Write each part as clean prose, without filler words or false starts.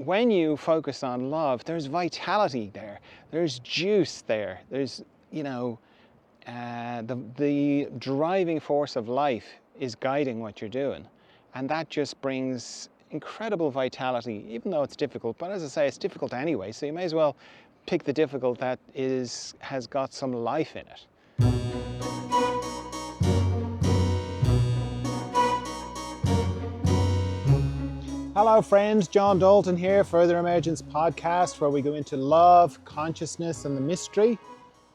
when you focus on love, there's vitality there, there's juice there, there's, the driving force of life is guiding what you're doing. And that just brings incredible vitality, even though it's difficult. But as I say, it's difficult anyway, so you may as well pick the difficult that has got some life in it. Hello friends, John Dalton here, Further Emergence podcast, where we go into love, consciousness and the mystery.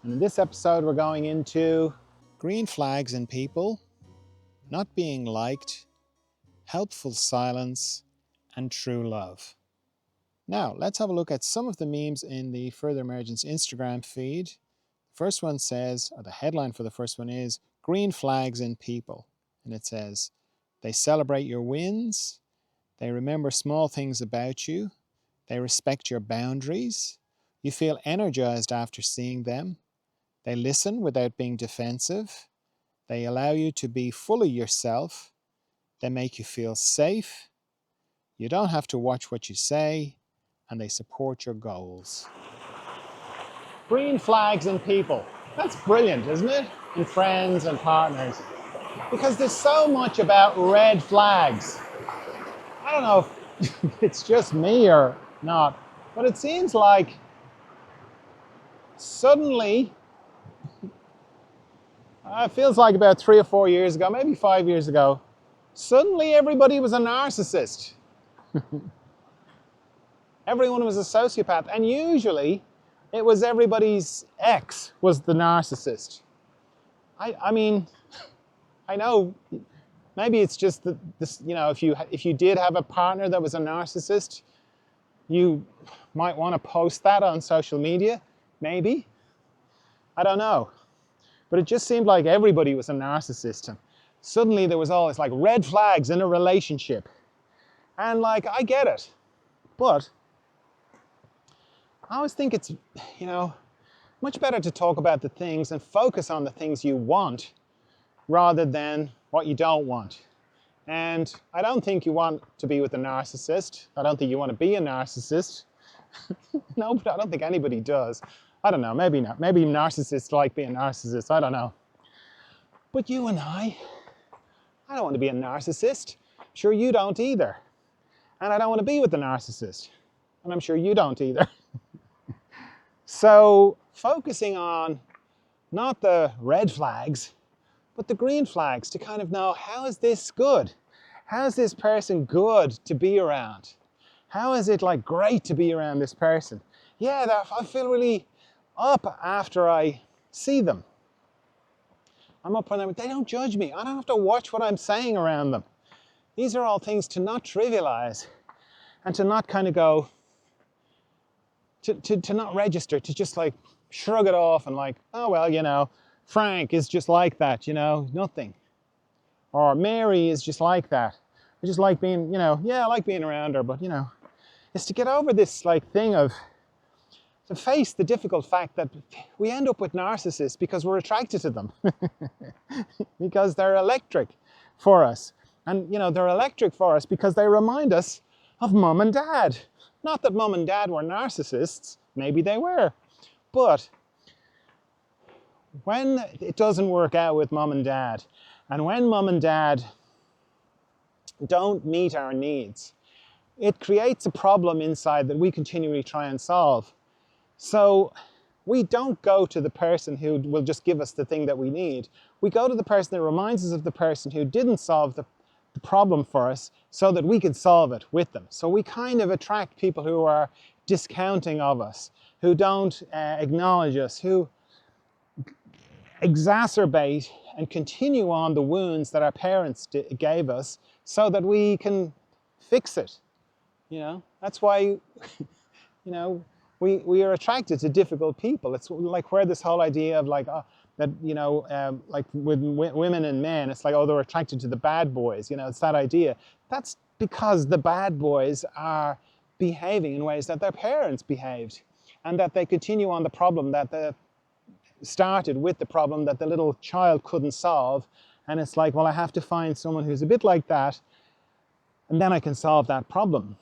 And in this episode we're going into green flags in people, not being liked, helpful silence and true love. Now let's have a look at some of the memes in the Further Emergence Instagram feed. The first one says, or the headline for the first one is, green flags in people. And it says, they celebrate your wins, they remember small things about you, they respect your boundaries, you feel energized after seeing them, they listen without being defensive, they allow you to be fully yourself, they make you feel safe, you don't have to watch what you say, and they support your goals. Green flags in people. That's brilliant, isn't it? In friends and partners. Because there's so much about red flags. I don't know if it's just me or not, but it seems like suddenly, it feels like about 3 or 4 years ago, maybe 5 years ago, suddenly everybody was a narcissist. Everyone was a sociopath, and usually it was everybody's ex was the narcissist. I mean, I know maybe it's just that this, if you did have a partner that was a narcissist, you might want to post that on social media, maybe. I don't know. But it just seemed like everybody was a narcissist. And suddenly there was all this like red flags in a relationship. And like, I get it. But I always think it's, much better to talk about the things and focus on the things you want rather than what you don't want. And I don't think you want to be with a narcissist. I don't think you want to be a narcissist. No, but I don't think anybody does. I don't know, maybe not. Maybe narcissists like being narcissists, I don't know. But you and I don't want to be a narcissist. Sure, you don't either. And I don't want to be with a narcissist. And I'm sure you don't either. So focusing on not the red flags, but the green flags to kind of know, how is this good? How is this person good to be around? How is it like great to be around this person? Yeah, I feel really up after I see them. I'm up for them. They don't judge me. I don't have to watch what I'm saying around them. These are all things to not trivialize and to not kind of go, to not register, to just like shrug it off and like, oh, well, Frank is just like that, nothing. Or Mary is just like that. I just like being, I like being around her, but, it's to get over this like thing of, to face the difficult fact that we end up with narcissists because we're attracted to them. Because they're electric for us. And, they're electric for us because they remind us of mum and dad. Not that mum and dad were narcissists, maybe they were. But when it doesn't work out with mum and dad, and when mum and dad don't meet our needs, it creates a problem inside that we continually try and solve. So we don't go to the person who will just give us the thing that we need. We go to the person that reminds us of the person who didn't solve the problem for us so that we can solve it with them. So we kind of attract people who are discounting of us, who don't acknowledge us, who exacerbate and continue on the wounds that our parents gave us so that we can fix it. That's why, we are attracted to difficult people. It's like where this whole idea of like, that, like with women and men, it's like, oh, they're attracted to the bad boys. It's that idea. That's because the bad boys are behaving in ways that their parents behaved, and that they continue on the problem that started with the problem that the little child couldn't solve. And it's like, well, I have to find someone who's a bit like that, and then I can solve that problem.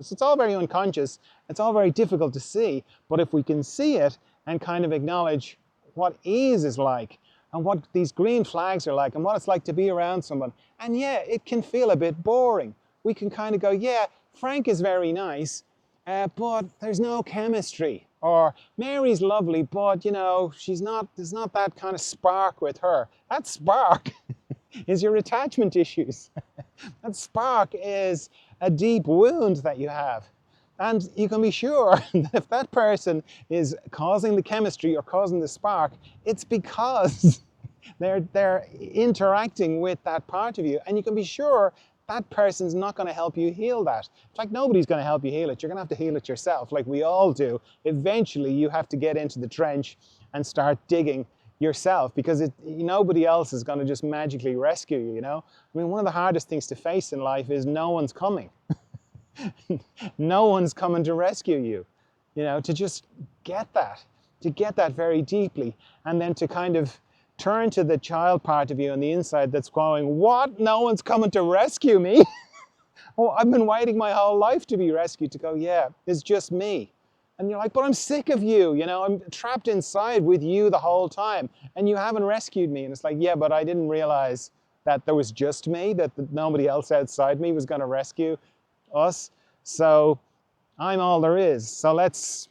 So it's all very unconscious. It's all very difficult to see. But if we can see it and kind of acknowledge what ease is like and what these green flags are like and what it's like to be around someone. And yeah, it can feel a bit boring. We can kind of go, yeah, Frank is very nice, but there's no chemistry. Or Mary's lovely, but you know, there's not that kind of spark with her. That spark is your attachment issues. That spark is a deep wound that you have. And you can be sure that if that person is causing the chemistry or causing the spark, it's because they're interacting with that part of you. And you can be sure that person's not going to help you heal that. In fact, nobody's going to help you heal it. You're going to have to heal it yourself, like we all do. Eventually, you have to get into the trench and start digging yourself, because nobody else is going to just magically rescue you, you know? I mean, one of the hardest things to face in life is no one's coming. No one's coming to rescue you, you know, to just get that very deeply, and then to kind of turn to the child part of you on the inside that's going, what? No one's coming to rescue me? Oh, I've been waiting my whole life to be rescued, to go, yeah, it's just me. And you're like, but I'm sick of you, you know, I'm trapped inside with you the whole time, and you haven't rescued me. And it's like, yeah, but I didn't realize that there was just me, that nobody else outside me was going to rescue us. So I'm all there is. So let's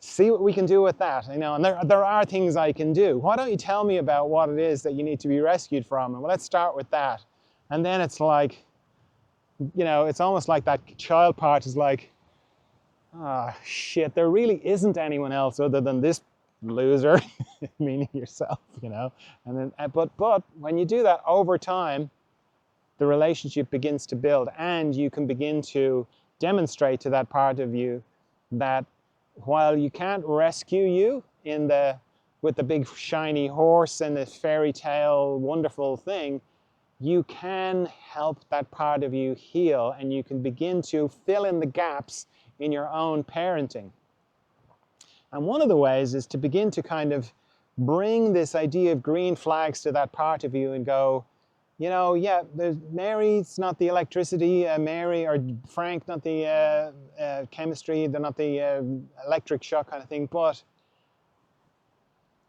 see what we can do with that, you know. And there are things I can do. Why don't you tell me about what it is that you need to be rescued from? And well, let's start with that. And then it's like, you know, it's almost like that child part is like, ah, shit, there really isn't anyone else other than this loser, meaning yourself, you know. And then, but when you do that over time, the relationship begins to build, and you can begin to demonstrate to that part of you that while you can't rescue you with the big shiny horse and the fairy tale wonderful thing, you can help that part of you heal, and you can begin to fill in the gaps in your own parenting. And one of the ways is to begin to kind of bring this idea of green flags to that part of you and go, you know, yeah, Mary's not the electricity, Mary or Frank not the chemistry, they're not the electric shock kind of thing, but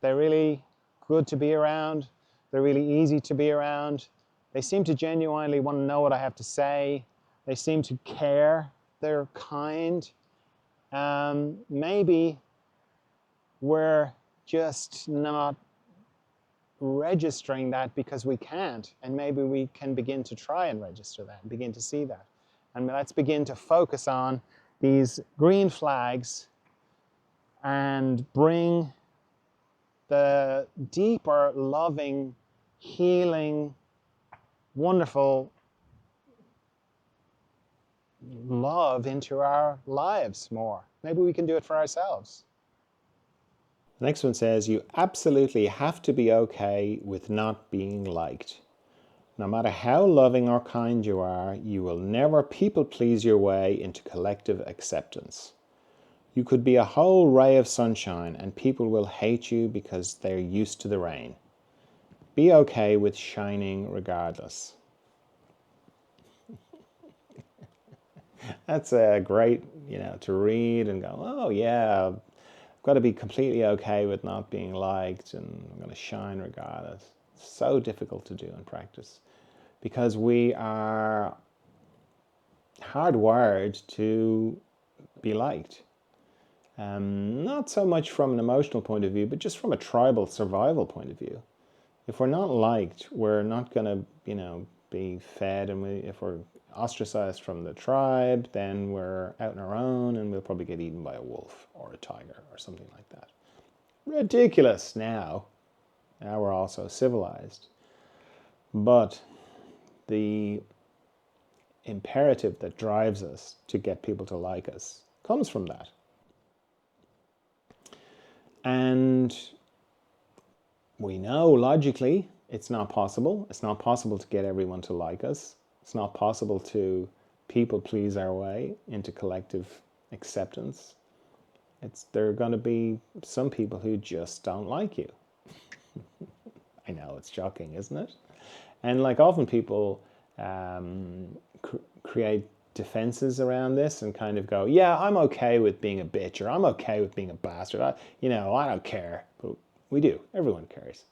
they're really good to be around. They're really easy to be around. They seem to genuinely want to know what I have to say. They seem to care. They're kind. Maybe we're just not registering that because we can't, and maybe we can begin to try and register that and begin to see that. And let's begin to focus on these green flags and bring the deeper, loving, healing, wonderful love into our lives more. Maybe we can do it for ourselves. The next one says, you absolutely have to be okay with not being liked. No matter how loving or kind you are, you will never people please your way into collective acceptance. You could be a whole ray of sunshine and people will hate you because they're used to the rain. Be okay with shining regardless. That's a great, you know, to read and go, oh yeah, I've got to be completely okay with not being liked, and I'm going to shine regardless. It's so difficult to do in practice because we are hardwired to be liked. Not so much from an emotional point of view, but just from a tribal survival point of view. If we're not liked, we're not going to, you know, be fed, and if we're ostracized from the tribe, then we're out on our own and we'll probably get eaten by a wolf or a tiger or something like that. Ridiculous now. Now we're also civilized. But the imperative that drives us to get people to like us comes from that. And we know logically it's not possible. It's not possible to get everyone to like us. It's not possible to people please our way into collective acceptance. There are going to be some people who just don't like you. I know, it's shocking, isn't it? And like often people create defenses around this and kind of go, yeah, I'm okay with being a bitch, or I'm okay with being a bastard. I don't care. But we do. Everyone cares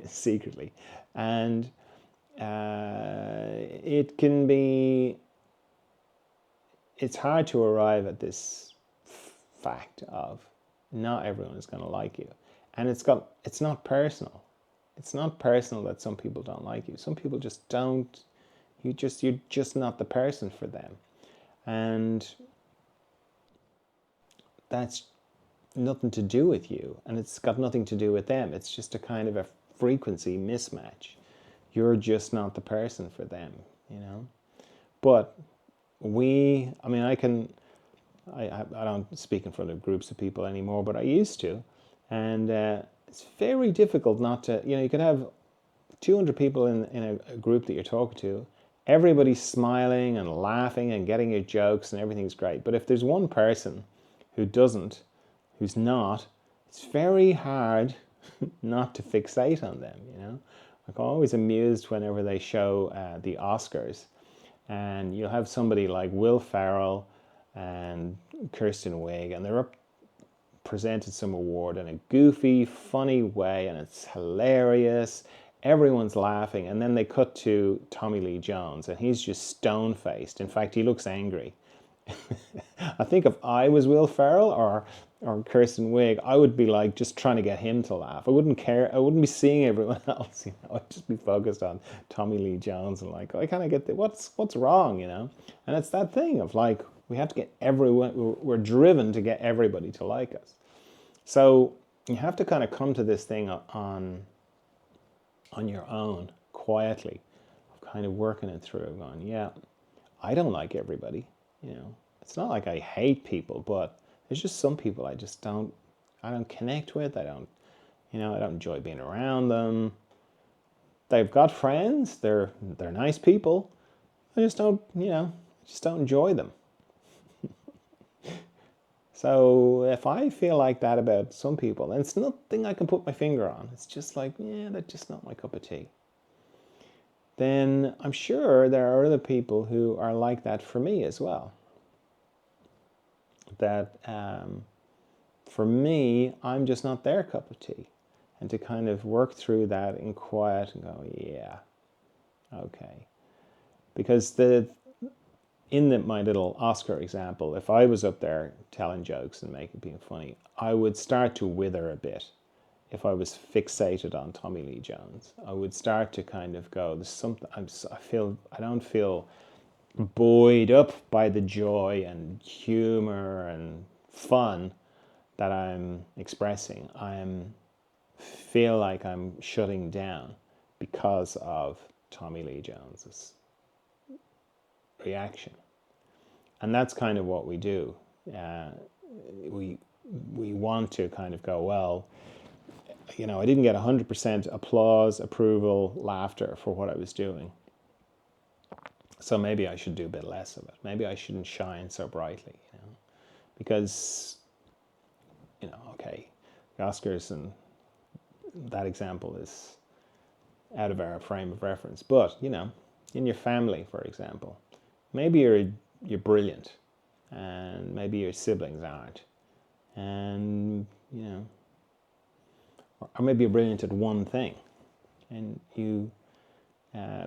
secretly. And it's hard to arrive at this fact of not everyone is going to like you. And it's not personal. It's not personal that some people don't like you. Some people just don't. You're just not the person for them. And that's nothing to do with you, and it's got nothing to do with them. It's just a kind of a frequency mismatch. You're just not the person for them, But I don't speak in front of groups of people anymore, but I used to. And it's very difficult not to, you could have 200 people in a group that you're talking to. Everybody's smiling and laughing and getting your jokes and everything's great. But if there's one person who's not, it's very hard not to fixate on them, Like, I'm always amused whenever they show the Oscars, and you'll have somebody like Will Ferrell and Kristen Wiig, and they're presented some award in a goofy, funny way, and it's hilarious. Everyone's laughing, and then they cut to Tommy Lee Jones, and he's just stone-faced. In fact, he looks angry. I think if I was Will Ferrell or Kristen Wiig, I would be like just trying to get him to laugh. I wouldn't care. I wouldn't be seeing everyone else. I'd just be focused on Tommy Lee Jones and like, I kind of get what's wrong, And it's that thing of like, we have to get everyone. We're driven to get everybody to like us. So you have to kind of come to this thing on your own, quietly, kind of working it through, going, yeah, I don't like everybody. It's not like I hate people, but there's just some people I don't connect with. I don't enjoy being around them. They've got friends. They're nice people. I just don't enjoy them. So if I feel like that about some people, then it's nothing I can put my finger on. It's just like, yeah, that's just not my cup of tea. Then I'm sure there are other people who are like that for me as well. That for me, I'm just not their cup of tea. And to kind of work through that in quiet and go, yeah, okay. Because my little Oscar example, if I was up there telling jokes and being funny, I would start to wither a bit. If I was fixated on Tommy Lee Jones, I would start to kind of go, there's something, I don't feel buoyed up by the joy and humor and fun that I'm expressing. I feel like I'm shutting down because of Tommy Lee Jones's reaction. And that's kind of what we do. We want to kind of go, well, I didn't get 100% applause, approval, laughter for what I was doing. So maybe I should do a bit less of it. Maybe I shouldn't shine so brightly, because, okay, the Oscars and that example is out of our frame of reference. But, in your family, for example, maybe you're brilliant, and maybe your siblings aren't, and or maybe you're brilliant at one thing, and you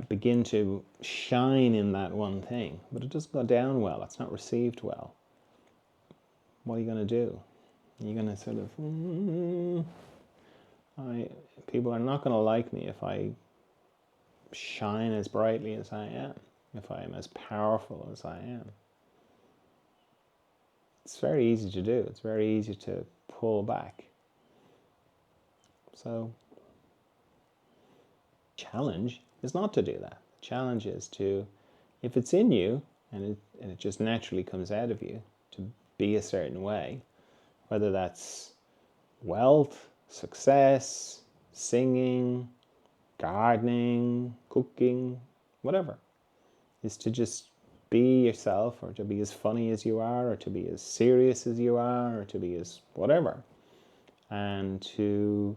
begin to shine in that one thing, but it doesn't go down well. It's not received well. What are you going to do? You're going to sort of, people are not going to like me if I shine as brightly as I am, if I am as powerful as I am. It's very easy to do. It's very easy to pull back. So, challenge is not to do that. The challenge is to, if it's in you and it just naturally comes out of you, to be a certain way, whether that's wealth, success, singing, gardening, cooking, whatever, is to just be yourself, or to be as funny as you are, or to be as serious as you are, or to be as whatever, and to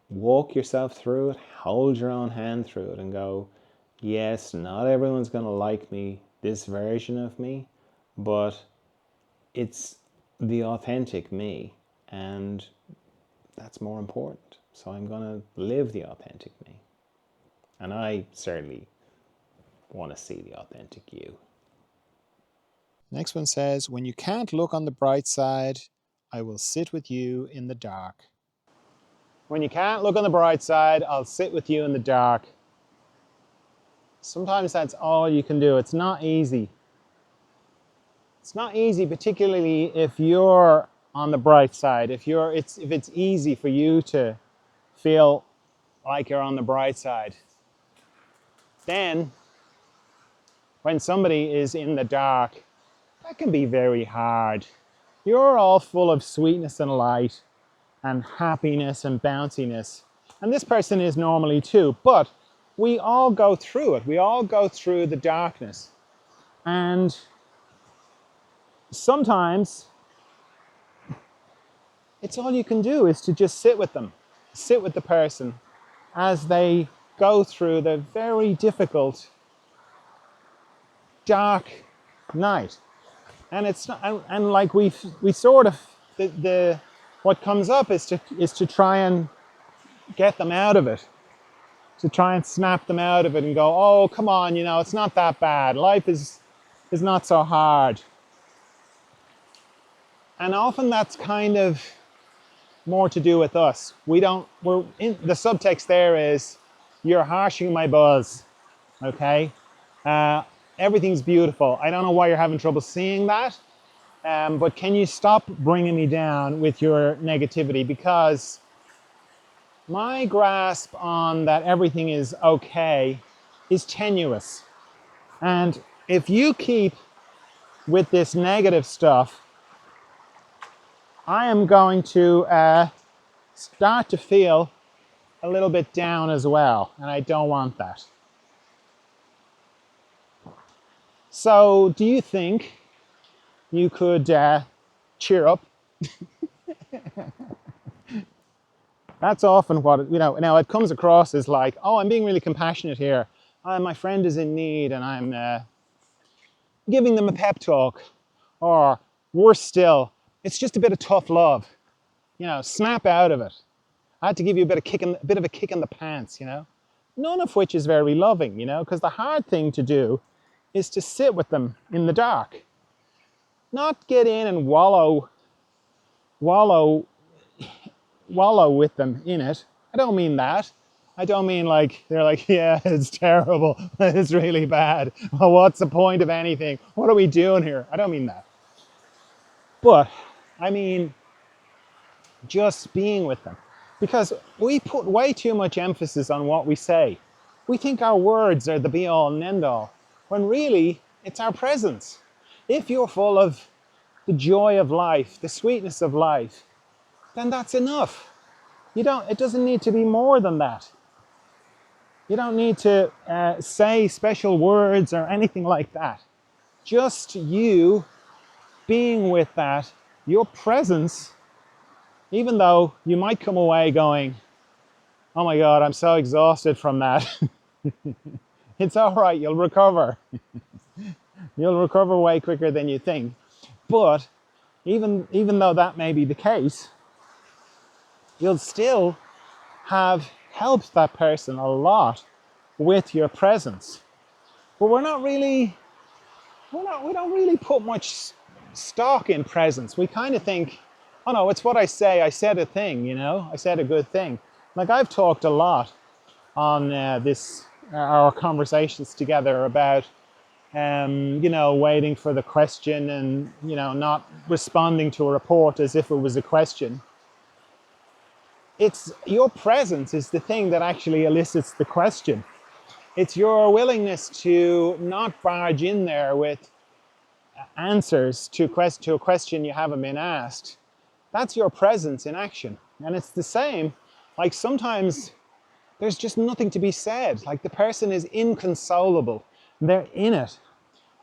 walk yourself through it, hold your own hand through it and go, Yes, not everyone's going to like me, this version of me, but it's the authentic me, and that's more important. So I'm going to live the authentic me. And I certainly want to see the authentic you. Next one says, when you can't look on the bright side, I will sit with you in the dark. When you can't look on the bright side, I'll sit with you in the dark. Sometimes that's all you can do. It's not easy. It's not easy, particularly if you're on the bright side. If it's easy for you to feel like you're on the bright side. Then, when somebody is in the dark, that can be very hard. You're all full of sweetness and light and happiness and bounciness. And this person is normally too, but we all go through it. We all go through the darkness. And sometimes it's all you can do is to just sit with them, sit with the person as they go through the very difficult, dark night. And it's not, and like we sort of what comes up is to try and get them out of it, to try and snap them out of it and go, oh, come on, it's not that bad. Life is not so hard. And often that's kind of more to do with us. The subtext there is, you're harshing my buzz, okay? Everything's beautiful. I don't know why you're having trouble seeing that, but can you stop bringing me down with your negativity? Because my grasp on that everything is okay is tenuous. And if you keep with this negative stuff, I am going to start to feel a little bit down as well, and I don't want that. So, do you think you could cheer up? That's often what, now it comes across as like, oh, I'm being really compassionate here. My friend is in need and I'm giving them a pep talk. Or worse still, it's just a bit of tough love. Snap out of it. I had to give you a bit of a kick in the pants, None of which is very loving, because the hard thing to do is to sit with them in the dark. Not get in and wallow with them in it. I don't mean that. I don't mean like, they're like, yeah, it's terrible. It's really bad. Well, what's the point of anything? What are we doing here? I don't mean that. But I mean, just being with them. Because we put way too much emphasis on what we say. We think our words are the be all and end all, when really it's our presence. If you're full of the joy of life, the sweetness of life, then that's enough. It doesn't need to be more than that. You don't need to say special words or anything like that. Just you being with that, your presence, even though you might come away going, oh my God, I'm so exhausted from that. It's all right, you'll recover. You'll recover way quicker than you think. But even though that may be the case, you'll still have helped that person a lot with your presence. But we don't really put much stock in presence. We kind of think, oh no, it's what I say. I said a thing, I said a good thing. Like I've talked a lot on our conversations together about, waiting for the question and, not responding to a report as if it was a question. It's your presence is the thing that actually elicits the question. It's your willingness to not barge in there with answers to a question you haven't been asked. That's your presence in action. And it's the same, like sometimes there's just nothing to be said. Like the person is inconsolable. They're in it.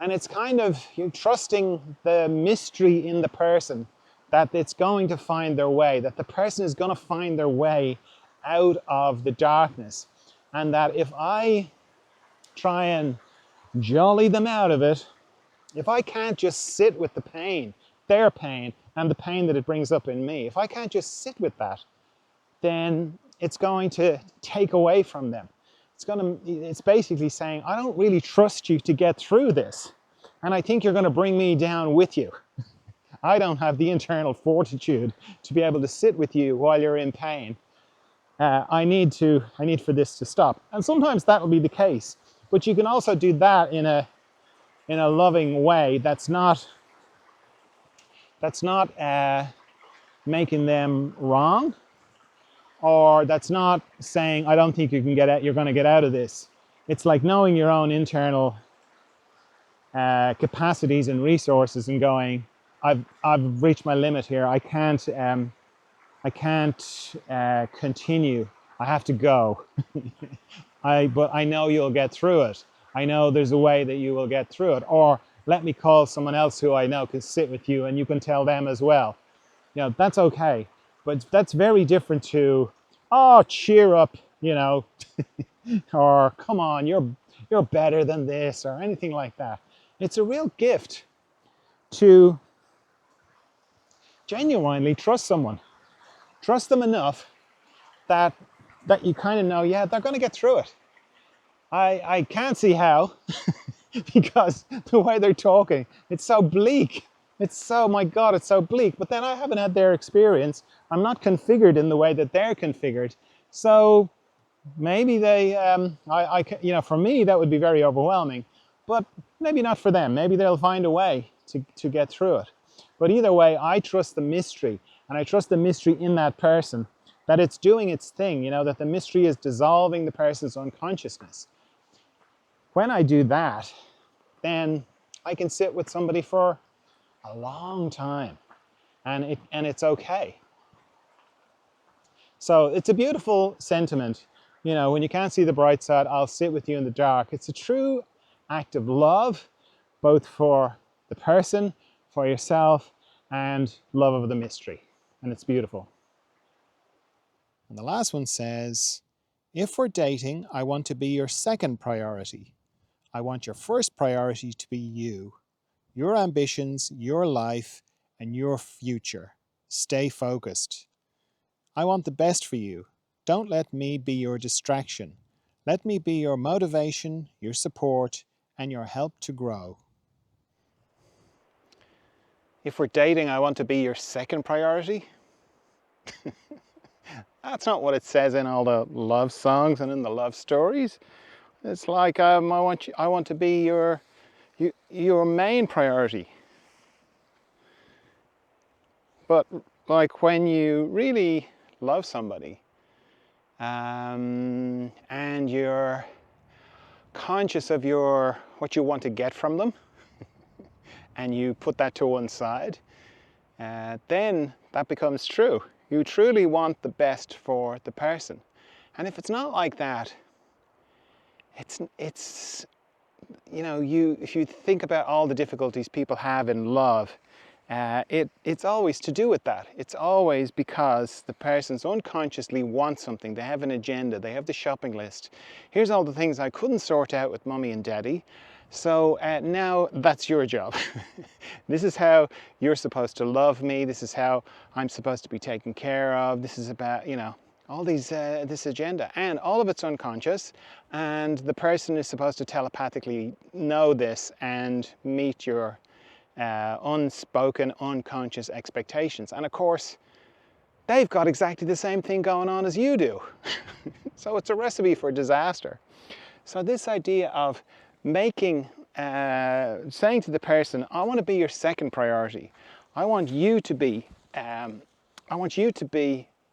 And it's kind of you're trusting the mystery in the person, that it's going to find their way, that the person is going to find their way out of the darkness. And that if I try and jolly them out of it, if I can't just sit with the pain, their pain, and the pain that it brings up in me, if I can't just sit with that, then it's going to take away from them. It's basically saying, I don't really trust you to get through this. And I think you're going to bring me down with you. I don't have the internal fortitude to be able to sit with you while you're in pain. I need for this to stop. And sometimes that'll be the case. But you can also do that in a loving way that's not making them wrong, or that's not saying, I don't think you're going to get out of this. It's like knowing your own internal capacities and resources and going, I've reached my limit here. I can't continue. I have to go. But I know you'll get through it. I know there's a way that you will get through it. Or let me call someone else who I know can sit with you and you can tell them as well. You know, that's okay. But that's very different to, oh, cheer up, you know, or come on, you're better than this, or anything like that. It's a real gift to genuinely trust someone. Trust them enough that you kind of know, yeah, they're going to get through it. I can't see how, because the way they're talking, it's so bleak. My God, it's so bleak. But then I haven't had their experience. I'm not configured in the way that they're configured. So maybe they, for me, that would be very overwhelming. But maybe not for them. Maybe they'll find a way to get through it. But either way, I trust the mystery. And I trust the mystery in that person, that it's doing its thing, that the mystery is dissolving the person's unconsciousness. When I do that, then I can sit with somebody for a long time, and it's okay. So it's a beautiful sentiment. When you can't see the bright side, I'll sit with you in the dark. It's a true act of love, both for the person, for yourself, and love of the mystery. And it's beautiful. And the last one says, if we're dating, I want to be your second priority. I want your first priority to be you, your ambitions, your life, and your future. Stay focused. I want the best for you. Don't let me be your distraction. Let me be your motivation, your support, and your help to grow. If we're dating, I want to be your second priority. That's not what it says in all the love songs and in the love stories. It's like I want to be your main priority. But like when you really love somebody, and you're conscious of what you want to get from them, and you put that to one side, then that becomes true. You truly want the best for the person. And if it's not like that, it's if you think about all the difficulties people have in love, it's always to do with that. It's always because the person's unconsciously wants something. They have an agenda. They have the shopping list. Here's all the things I couldn't sort out with mommy and daddy. So now that's your job. This is how you're supposed to love me. This is how I'm supposed to be taken care of. This is about, all these, this agenda, and all of it's unconscious, and the person is supposed to telepathically know this and meet your unspoken, unconscious expectations. And of course, they've got exactly the same thing going on as you do. So it's a recipe for disaster. So this idea of saying to the person, I want to be your second priority. I want you to be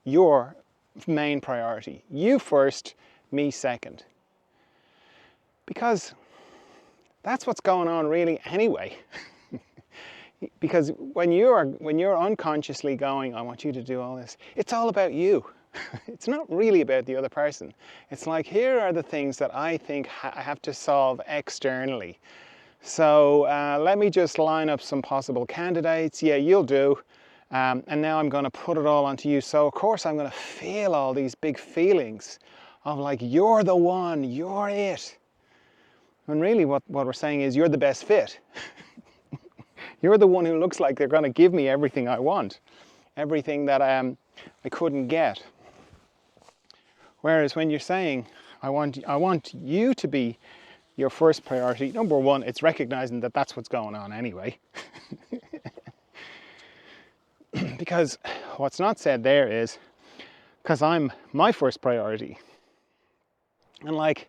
your main priority. You first, me second. Because that's what's going on really anyway. Because when you're unconsciously going, I want you to do all this, it's all about you. It's not really about the other person. It's like, here are the things that I think I have to solve externally. So let me just line up some possible candidates. Yeah, you'll do. And now I'm going to put it all onto you. So of course I'm going to feel all these big feelings of like, you're the one, you're it. When really what we're saying is you're the best fit. You're the one who looks like they're going to give me everything I want, everything that I couldn't get. Whereas when you're saying, I want you to be your first priority, number one, it's recognizing that that's what's going on anyway. Because what's not said there is, because I'm my first priority. And like,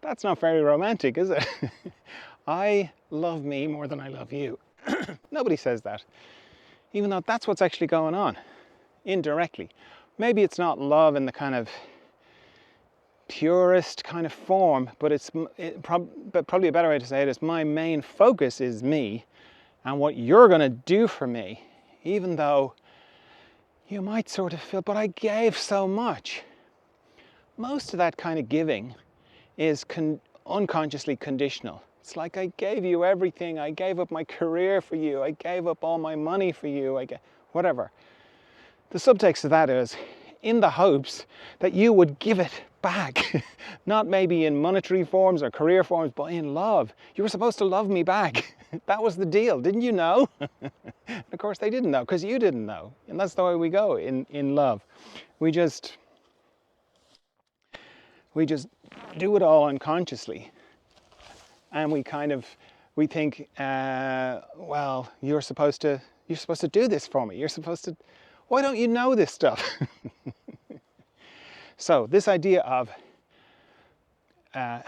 that's not very romantic, is it? I love me more than I love you. Nobody says that. Even though that's what's actually going on, indirectly. Maybe it's not love in the kind of purest kind of form, but but probably a better way to say it is my main focus is me and what you're going to do for me, even though you might sort of feel, but I gave so much. Most of that kind of giving is unconsciously conditional. It's like, I gave you everything. I gave up my career for you. I gave up all my money for you. Whatever. The subtext of that is in the hopes that you would give it back. Not maybe in monetary forms or career forms, but in love. You were supposed to love me back. That was the deal. Didn't you know? Of course they didn't know, because you didn't know. And that's the way we go in love. We just do it all unconsciously. And we think, well, you're supposed to do this for me. Why don't you know this stuff? So this idea of, I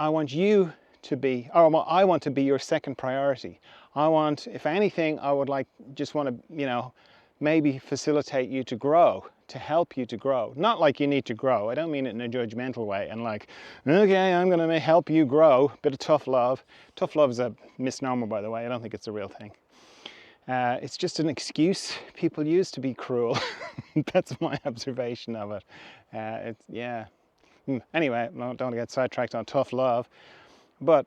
want you to be, or I want to be your second priority. If anything, I would just want to, maybe facilitate you to grow, to help you to grow. Not like you need to grow. I don't mean it in a judgmental way and like, okay, I'm going to help you grow. Bit of tough love. Tough love is a misnomer, by the way. I don't think it's a real thing. It's just an excuse people use to be cruel. That's my observation of it. Anyway, don't get sidetracked on tough love. But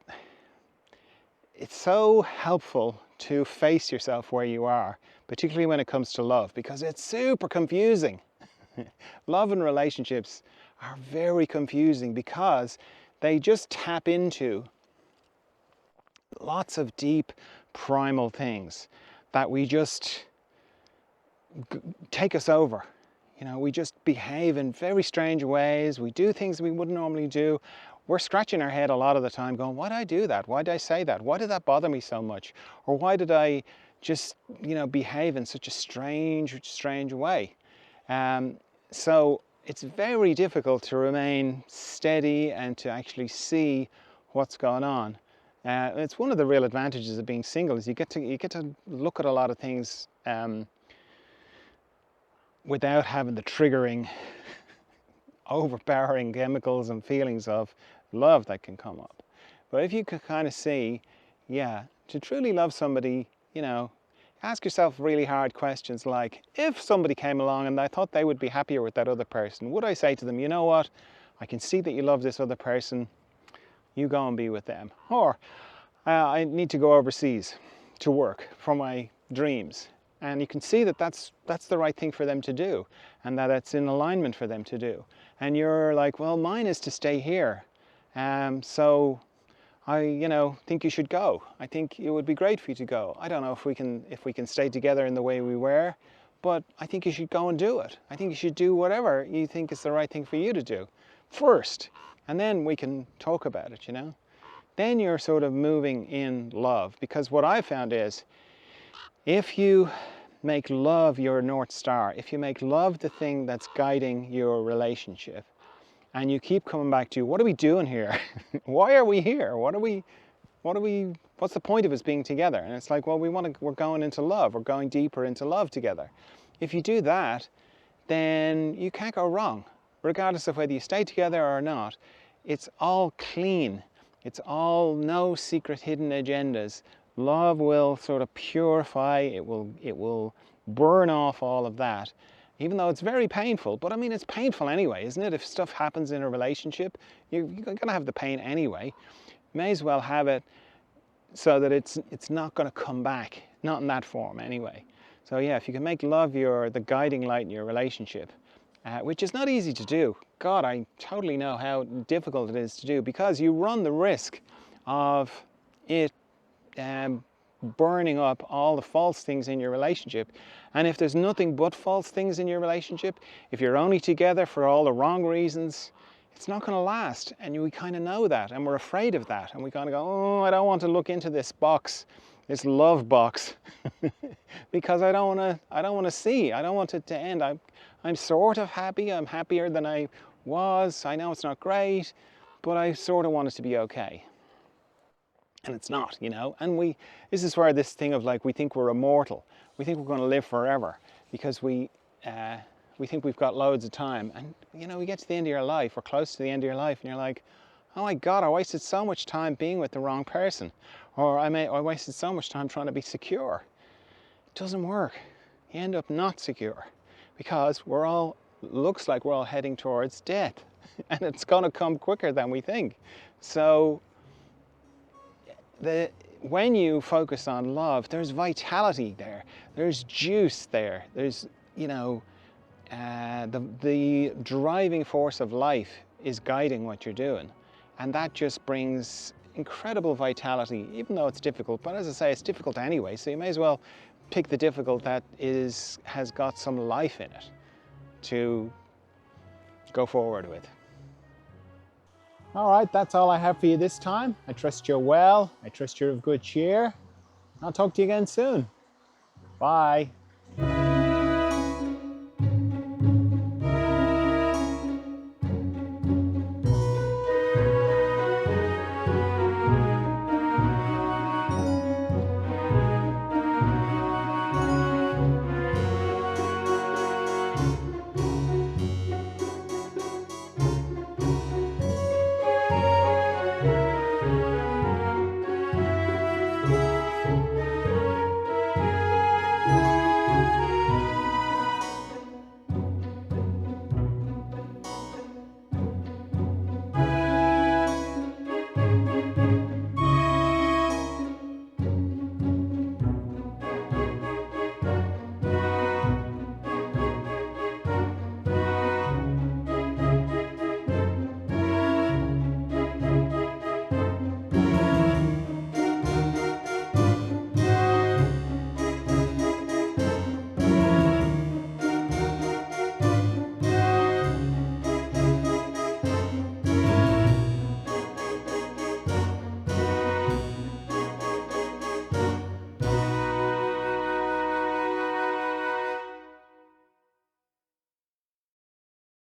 it's so helpful to face yourself where you are, particularly when it comes to love, because it's super confusing. Love and relationships are very confusing because they just tap into lots of deep primal things that we just take us over. We just behave in very strange ways. We do things we wouldn't normally do. We're scratching our head a lot of the time going, why did I do that? Why did I say that? Why did that bother me so much? Or why did I just, behave in such a strange way? So it's very difficult to remain steady and to actually see what's going on. It's one of the real advantages of being single is you get to look at a lot of things without having the triggering, overpowering chemicals and feelings of love that can come up. But if you can kind of see, to truly love somebody, ask yourself really hard questions like, if somebody came along and I thought they would be happier with that other person, would I say to them, you know what, I can see that you love this other person, you go and be with them. Or I need to go overseas to work for my dreams. And you can see that that's the right thing for them to do and that it's in alignment for them to do. And you're like, well, mine is to stay here. So I, think you should go. I think it would be great for you to go. I don't know if we can stay together in the way we were, but I think you should go and do it. I think you should do whatever you think is the right thing for you to do first. And then we can talk about it, Then you're sort of moving in love. Because what I found is, if you make love your North Star, if you make love the thing that's guiding your relationship, and you keep coming back to, what are we doing here? Why are we here? What's the point of us being together? And it's like, well, we're going into love. We're going deeper into love together. If you do that, then you can't go wrong. Regardless of whether you stay together or not, it's all clean. It's all no secret hidden agendas. Love will sort of purify, it will burn off all of that, even though it's very painful. But I mean, it's painful anyway, isn't it? If stuff happens in a relationship, you're going to have the pain anyway. May as well have it so that it's not going to come back, not in that form anyway. So if you can make love the guiding light in your relationship, which is not easy to do. God, I totally know how difficult it is to do, because you run the risk of it burning up all the false things in your relationship. And if there's nothing but false things in your relationship, if you're only together for all the wrong reasons, it's not going to last. And we kind of know that, and we're afraid of that. And we kind of go, oh, I don't want to look into this box, this love box, because I don't want to see. I don't want it to end. I'm sort of happy. I'm happier than I was. I know it's not great, but I sort of want it to be okay. And it's not, you know. And this is where this thing of like, we think we're immortal. We think we're going to live forever because we think we've got loads of time. And, you know, we get to the end of your life, or close to the end of your life, and you're like, oh my God, I wasted so much time being with the wrong person. Or I wasted so much time trying to be secure. It doesn't work. You end up not secure, because looks like we're all heading towards death. And it's going to come quicker than we think. So when you focus on love, there's vitality there. There's juice there. There's, you know, the driving force of life is guiding what you're doing. And that just brings incredible vitality, even though it's difficult. But as I say, it's difficult anyway, so you may as well pick the difficult that has got some life in it to go forward with. All right, that's all I have for you this time. I trust you're well. I trust you're of good cheer. I'll talk to you again soon. Bye.